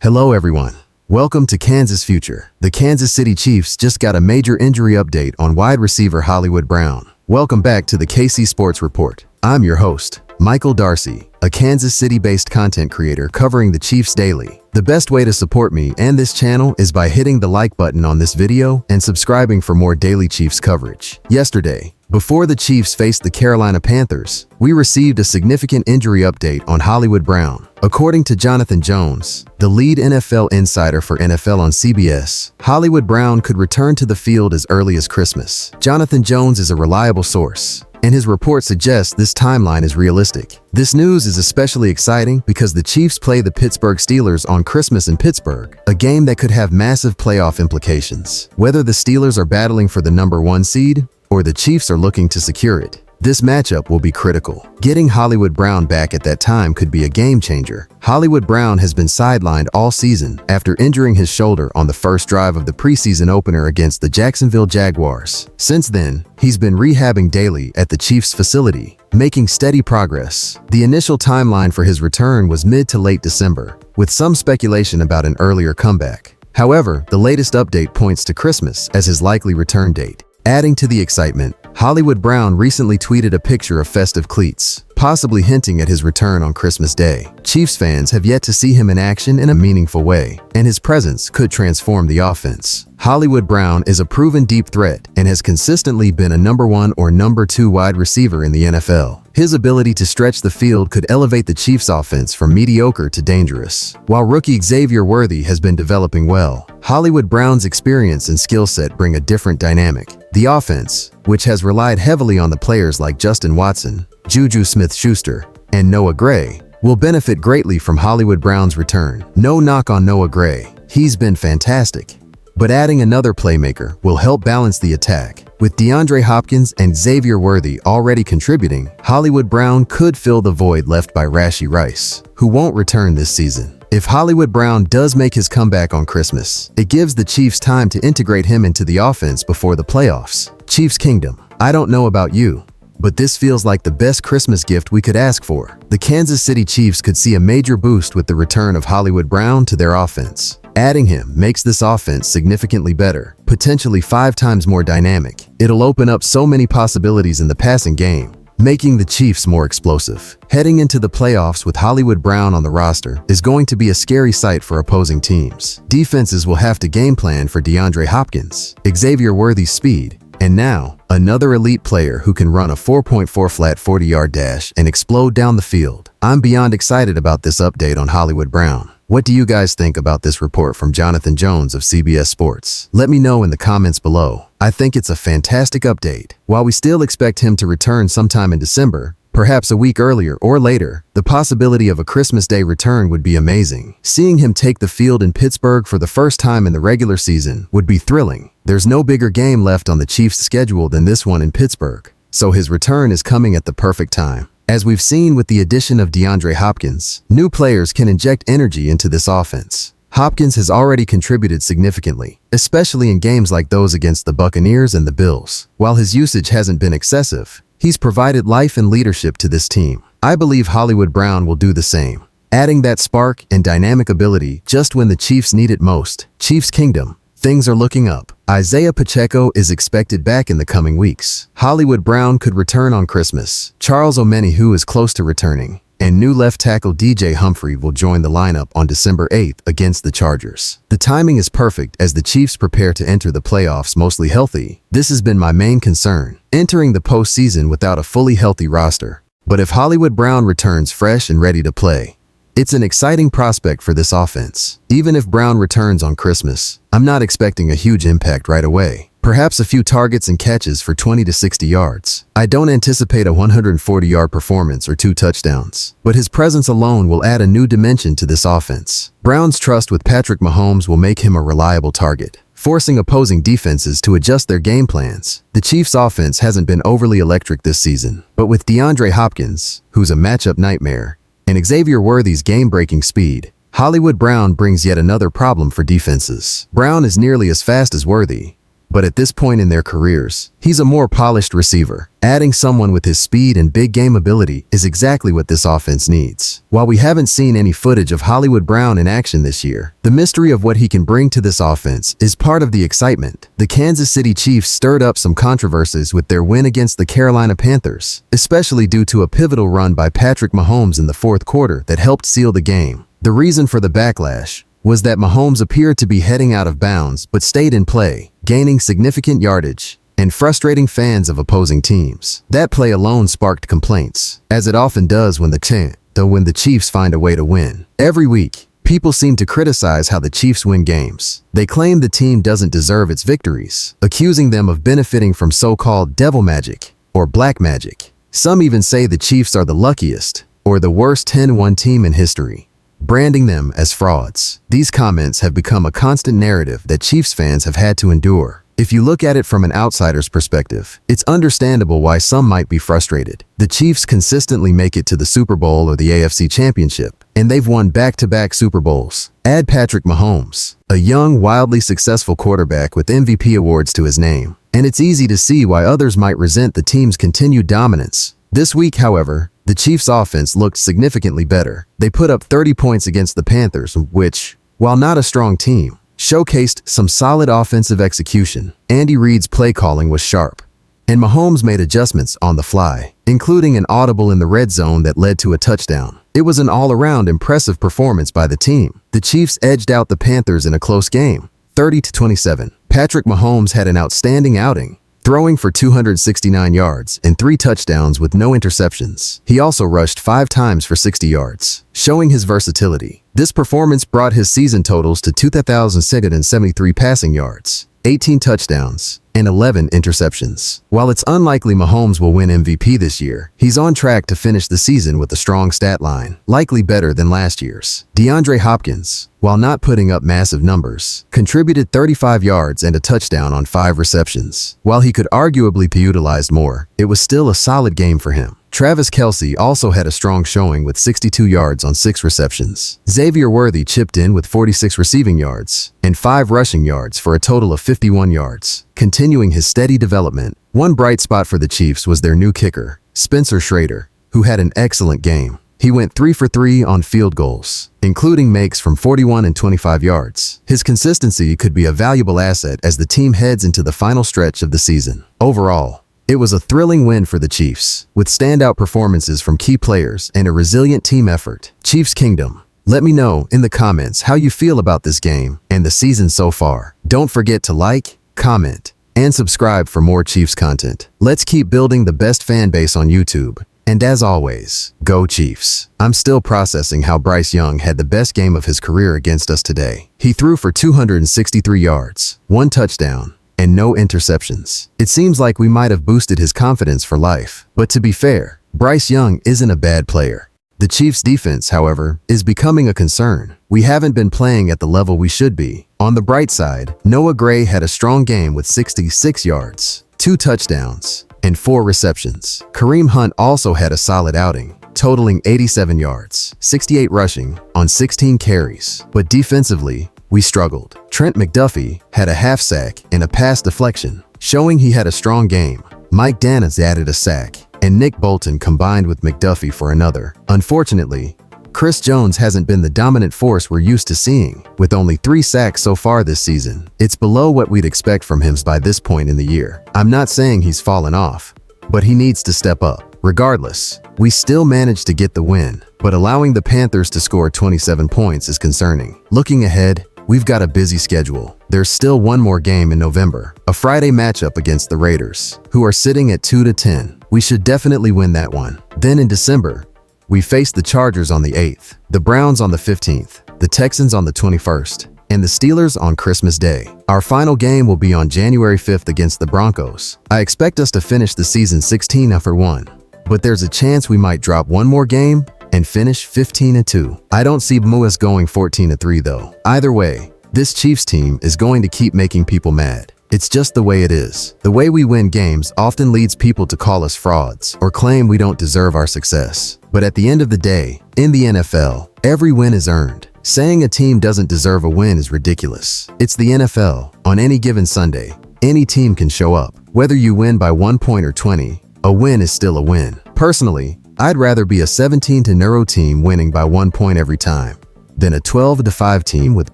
Hello everyone. Welcome to Kansas Future. The Kansas City Chiefs just got a major injury update on wide receiver Hollywood Brown. Welcome back to the KC Sports Report. I'm your host, Michael Darcy, a Kansas City-based content creator covering the Chiefs daily. The best way to support me and this channel is by hitting the like button on this video and subscribing for more daily Chiefs coverage. Yesterday, before the Chiefs faced the Carolina Panthers, we received a significant injury update on Hollywood Brown. According to Jonathan Jones, the lead NFL insider for NFL on CBS, Hollywood Brown could return to the field as early as Christmas. Jonathan Jones is a reliable source, and his report suggests this timeline is realistic. This news is especially exciting because the Chiefs play the Pittsburgh Steelers on Christmas in Pittsburgh, a game that could have massive playoff implications. Whether the Steelers are battling for the #1 seed or the Chiefs are looking to secure it, this matchup will be critical. Getting Hollywood Brown back at that time could be a game changer. Hollywood Brown has been sidelined all season after injuring his shoulder on the first drive of the preseason opener against the Jacksonville Jaguars. Since then, he's been rehabbing daily at the Chiefs facility, making steady progress. The initial timeline for his return was mid to late December, with some speculation about an earlier comeback. However, the latest update points to Christmas as his likely return date. Adding to the excitement, Hollywood Brown recently tweeted a picture of festive cleats, possibly hinting at his return on Christmas Day. Chiefs fans have yet to see him in action in a meaningful way, and his presence could transform the offense. Hollywood Brown is a proven deep threat and has consistently been a #1 or #2 wide receiver in the NFL. His ability to stretch the field could elevate the Chiefs' offense from mediocre to dangerous. While rookie Xavier Worthy has been developing well, Hollywood Brown's experience and skill set bring a different dynamic. The offense, which has relied heavily on the players like Justin Watson, Juju Smith-Schuster, and Noah Gray, will benefit greatly from Hollywood Brown's return. No knock on Noah Gray, he's been fantastic. But adding another playmaker will help balance the attack. With DeAndre Hopkins and Xavier Worthy already contributing, Hollywood Brown could fill the void left by Rashee Rice, who won't return this season. If Hollywood Brown does make his comeback on Christmas, it gives the Chiefs time to integrate him into the offense before the playoffs. Chiefs Kingdom, I don't know about you, but this feels like the best Christmas gift we could ask for. The Kansas City Chiefs could see a major boost with the return of Hollywood Brown to their offense. Adding him makes this offense significantly better, potentially 5 times more dynamic. It'll open up so many possibilities in the passing game, making the Chiefs more explosive. Heading into the playoffs with Hollywood Brown on the roster is going to be a scary sight for opposing teams. Defenses will have to game plan for DeAndre Hopkins, Xavier Worthy's speed, and now, another elite player who can run a 4.4 flat 40-yard dash and explode down the field. I'm beyond excited about this update on Hollywood Brown. What do you guys think about this report from Jonathan Jones of CBS Sports? Let me know in the comments below. I think it's a fantastic update. While we still expect him to return sometime in December, perhaps a week earlier or later, the possibility of a Christmas Day return would be amazing. Seeing him take the field in Pittsburgh for the first time in the regular season would be thrilling. There's no bigger game left on the Chiefs' schedule than this one in Pittsburgh, so his return is coming at the perfect time. As we've seen with the addition of DeAndre Hopkins, new players can inject energy into this offense. Hopkins has already contributed significantly, especially in games like those against the Buccaneers and the Bills. While his usage hasn't been excessive, he's provided life and leadership to this team. I believe Hollywood Brown will do the same, adding that spark and dynamic ability just when the Chiefs need it most. Chiefs Kingdom, things are looking up. Isaiah Pacheco is expected back in the coming weeks. Hollywood Brown could return on Christmas. Charles Omenihu is close to returning, and new left tackle DJ Humphrey will join the lineup on December 8th against the Chargers. The timing is perfect as the Chiefs prepare to enter the playoffs mostly healthy. This has been my main concern, entering the postseason without a fully healthy roster. But if Hollywood Brown returns fresh and ready to play, it's an exciting prospect for this offense. Even if Brown returns on Christmas, I'm not expecting a huge impact right away. Perhaps a few targets and catches for 20 to 60 yards. I don't anticipate a 140-yard performance or 2 touchdowns, but his presence alone will add a new dimension to this offense. Brown's trust with Patrick Mahomes will make him a reliable target, forcing opposing defenses to adjust their game plans. The Chiefs' offense hasn't been overly electric this season, but with DeAndre Hopkins, who's a matchup nightmare, and Xavier Worthy's game-breaking speed, Hollywood Brown brings yet another problem for defenses. Brown is nearly as fast as Worthy, but at this point in their careers, he's a more polished receiver. Adding someone with his speed and big game ability is exactly what this offense needs. While we haven't seen any footage of Hollywood Brown in action this year, the mystery of what he can bring to this offense is part of the excitement. The Kansas City Chiefs stirred up some controversies with their win against the Carolina Panthers, especially due to a pivotal run by Patrick Mahomes in the fourth quarter that helped seal the game. The reason for the backlash was that Mahomes appeared to be heading out of bounds but stayed in play, gaining significant yardage and frustrating fans of opposing teams. That play alone sparked complaints, as it often does when the Chiefs find a way to win. Every week, people seem to criticize how the Chiefs win games. They claim the team doesn't deserve its victories, accusing them of benefiting from so-called devil magic or black magic. Some even say the Chiefs are the luckiest or the worst 10-1 team in history, branding them as frauds. These comments have become a constant narrative that Chiefs fans have had to endure. If you look at it from an outsider's perspective, it's understandable why some might be frustrated. The Chiefs consistently make it to the Super Bowl or the AFC Championship, and they've won back-to-back Super Bowls. Add Patrick Mahomes, a young, wildly successful quarterback with MVP awards to his name, and it's easy to see why others might resent the team's continued dominance. This week, however, the Chiefs' offense looked significantly better. They put up 30 points against the Panthers, which, while not a strong team, showcased some solid offensive execution. Andy Reid's play calling was sharp, and Mahomes made adjustments on the fly, including an audible in the red zone that led to a touchdown. It was an all-around impressive performance by the team. The Chiefs edged out the Panthers in a close game, 30-27. Patrick Mahomes had an outstanding outing, throwing for 269 yards and 3 touchdowns with no interceptions. He also rushed 5 times for 60 yards, showing his versatility. This performance brought his season totals to 2,673 passing yards, 18 touchdowns, and 11 interceptions. While it's unlikely Mahomes will win MVP this year, he's on track to finish the season with a strong stat line, likely better than last year's. DeAndre Hopkins, while not putting up massive numbers, contributed 35 yards and a touchdown on 5 receptions. While he could arguably be utilized more, it was still a solid game for him. Travis Kelce also had a strong showing with 62 yards on 6 receptions. Xavier Worthy chipped in with 46 receiving yards and 5 rushing yards for a total of 51 yards, continuing his steady development. One bright spot for the Chiefs was their new kicker, Spencer Schrader, who had an excellent game. He went 3 for 3 on field goals, including makes from 41 and 25 yards. His consistency could be a valuable asset as the team heads into the final stretch of the season. Overall, it was a thrilling win for the Chiefs, with standout performances from key players and a resilient team effort. Chiefs Kingdom, let me know in the comments how you feel about this game and the season so far. Don't forget to like, comment, and subscribe for more Chiefs content. Let's keep building the best fan base on YouTube. And as always, go Chiefs. I'm still processing how Bryce Young had the best game of his career against us today. He threw for 263 yards, 1 touchdown, and no interceptions. It seems like we might have boosted his confidence for life. But to be fair, Bryce Young isn't a bad player. The Chiefs' defense, however, is becoming a concern. We haven't been playing at the level we should be. On the bright side, Noah Gray had a strong game with 66 yards, 2 touchdowns, and 4 receptions. Kareem Hunt also had a solid outing, totaling 87 yards, 68 rushing on 16 carries. But defensively, we struggled. Trent McDuffie had a half sack and a pass deflection, showing he had a strong game. Mike Danis added a sack, and Nick Bolton combined with McDuffie for another. Unfortunately, Chris Jones hasn't been the dominant force we're used to seeing, with only 3 sacks so far this season. It's below what we'd expect from him by this point in the year. I'm not saying he's fallen off, but he needs to step up. Regardless, we still managed to get the win, but allowing the Panthers to score 27 points is concerning. Looking ahead, we've got a busy schedule. There's still one more game in November, a Friday matchup against the Raiders, who are sitting at 2-10. We should definitely win that one. Then in December, we face the Chargers on the 8th, the Browns on the 15th, the Texans on the 21st, and the Steelers on Christmas Day. Our final game will be on January 5th against the Broncos. I expect us to finish the season 16-1, but there's a chance we might drop one more game and finish 15-2. I don't see us going 14-3 though. Either way, this Chiefs team is going to keep making people mad. It's just the way it is. The way we win games often leads people to call us frauds or claim we don't deserve our success. But at the end of the day, in the NFL, every win is earned. Saying a team doesn't deserve a win is ridiculous. It's the NFL. On any given Sunday, Any team can show up. Whether you win by 1 point or 20, a win is still a win. Personally, I'd rather be a 17-0 team winning by 1 point every time than a 12-5 team with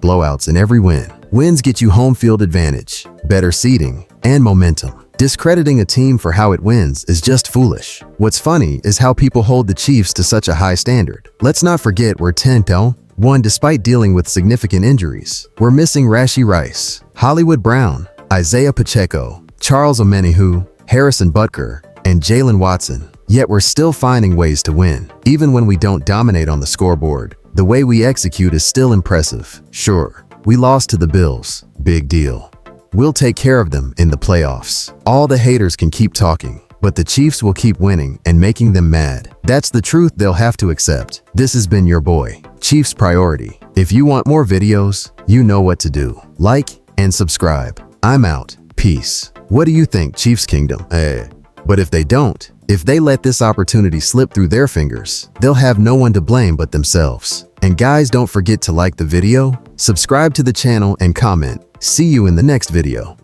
blowouts in every win. Wins get you home field advantage, better seeding, and momentum. Discrediting a team for how it wins is just foolish. What's funny is how people hold the Chiefs to such a high standard. Let's not forget we're 10-1 despite dealing with significant injuries. We're missing Rashee Rice, Hollywood Brown, Isaiah Pacheco, Charles Omenihu, Harrison Butker, and Jalen Watson. Yet we're still finding ways to win. Even when we don't dominate on the scoreboard, the way we execute is still impressive. Sure, we lost to the Bills. Big deal. We'll take care of them in the playoffs. All the haters can keep talking, but the Chiefs will keep winning and making them mad. That's the truth they'll have to accept. This has been your boy, Chiefs Priority. If you want more videos, you know what to do. Like and subscribe. I'm out. Peace. What do you think, Chiefs Kingdom? But if they don't, if they let this opportunity slip through their fingers, they'll have no one to blame but themselves. And guys, don't forget to like the video, subscribe to the channel, and comment. See you in the next video.